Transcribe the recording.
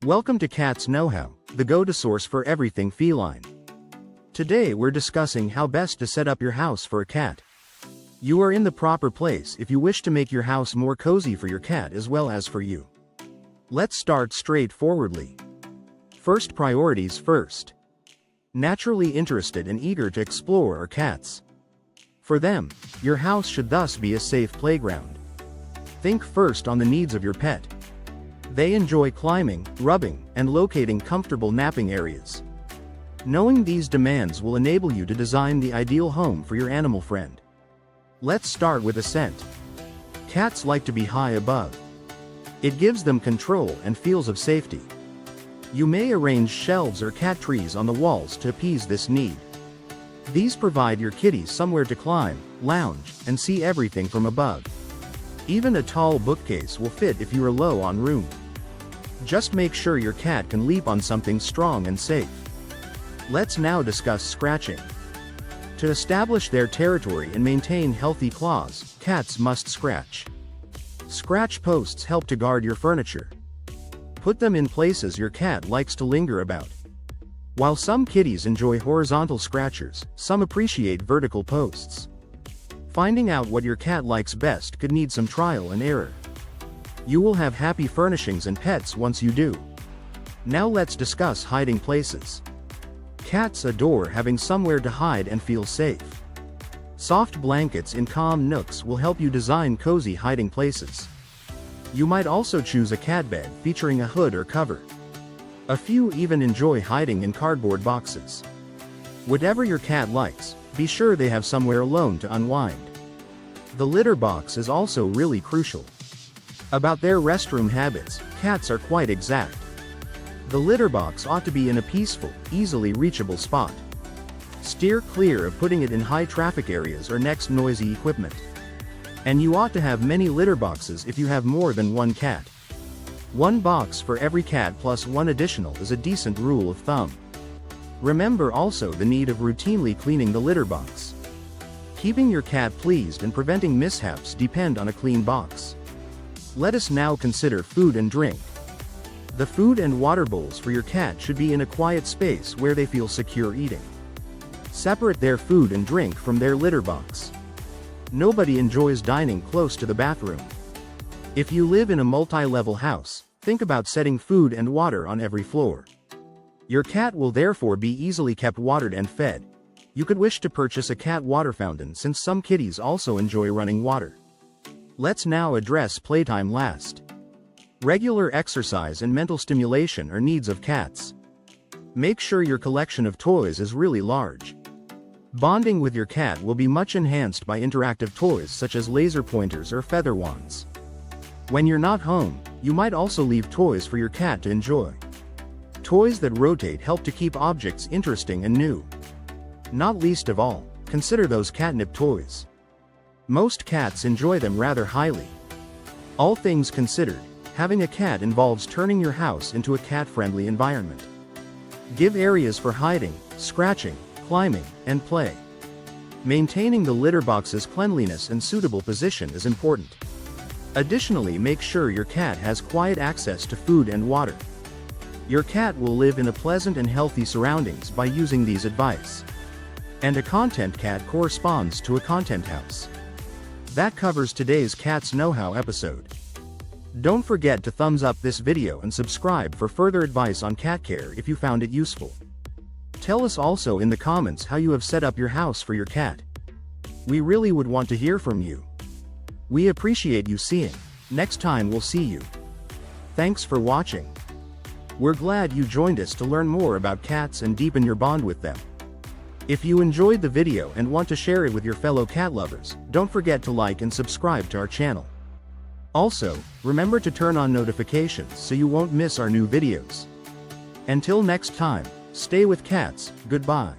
Welcome to Cats Know-How, the go-to source for everything feline. Today we're discussing how best to set up your house for a cat. You are in the proper place if you wish to make your house more cozy for your cat as well as for you. Let's start straightforwardly. First, priorities first. Naturally interested and eager to explore are cats. For them, your house should thus be a safe playground. Think first on the needs of your pet. They enjoy climbing, rubbing, and locating comfortable napping areas. Knowing these demands will enable you to design the ideal home for your animal friend. Let's start with ascent. Cats like to be high above. It gives them control and feels of safety. You may arrange shelves or cat trees on the walls to appease this need. These provide your kitties somewhere to climb, lounge, and see everything from above. Even a tall bookcase will fit if you are low on room. Just make sure your cat can leap on something strong and safe. Let's now discuss scratching. To establish their territory and maintain healthy claws, cats must scratch. Scratch posts help to guard your furniture. Put them in places your cat likes to linger about. While some kitties enjoy horizontal scratchers, some appreciate vertical posts. Finding out what your cat likes best could need some trial and error. You will have happy furnishings and pets once you do. Now let's discuss hiding places. Cats adore having somewhere to hide and feel safe. Soft blankets in calm nooks will help you design cozy hiding places. You might also choose a cat bed featuring a hood or cover. A few even enjoy hiding in cardboard boxes. Whatever your cat likes, be sure they have somewhere alone to unwind. The litter box is also really crucial. About their restroom habits, cats are quite exact. The litter box ought to be in a peaceful, easily reachable spot. Steer clear of putting it in high traffic areas or next noisy equipment. And you ought to have many litter boxes if you have more than one cat. One box for every cat plus one additional is a decent rule of thumb. Remember also the need of routinely cleaning the litter box. Keeping your cat pleased and preventing mishaps depend on a clean box. Let us now consider food and drink. The food and water bowls for your cat should be in a quiet space where they feel secure eating. Separate their food and drink from their litter box. Nobody enjoys dining close to the bathroom. If you live in a multi-level house, think about setting food and water on every floor. Your cat will therefore be easily kept watered and fed. You could wish to purchase a cat water fountain since some kitties also enjoy running water. Let's now address playtime last. Regular exercise and mental stimulation are needs of cats. Make sure your collection of toys is really large. Bonding with your cat will be much enhanced by interactive toys such as laser pointers or feather wands. When you're not home, you might also leave toys for your cat to enjoy. Toys that rotate help to keep objects interesting and new. Not least of all, consider those catnip toys. Most cats enjoy them rather highly. All things considered, having a cat involves turning your house into a cat-friendly environment. Give areas for hiding, scratching, climbing, and play. Maintaining the litter box's cleanliness and suitable position is important. Additionally, make sure your cat has quiet access to food and water. Your cat will live in a pleasant and healthy surroundings by using these advice. And a content cat corresponds to a content house. That covers today's Cats Know-How episode. Don't forget to thumbs up this video and subscribe for further advice on cat care if you found it useful. Tell us also in the comments how you have set up your house for your cat. We really would want to hear from you. We appreciate you seeing. Next time we'll see you. Thanks for watching. We're glad you joined us to learn more about cats and deepen your bond with them. If you enjoyed the video and want to share it with your fellow cat lovers, don't forget to like and subscribe to our channel. Also, remember to turn on notifications so you won't miss our new videos. Until next time, stay with cats, goodbye.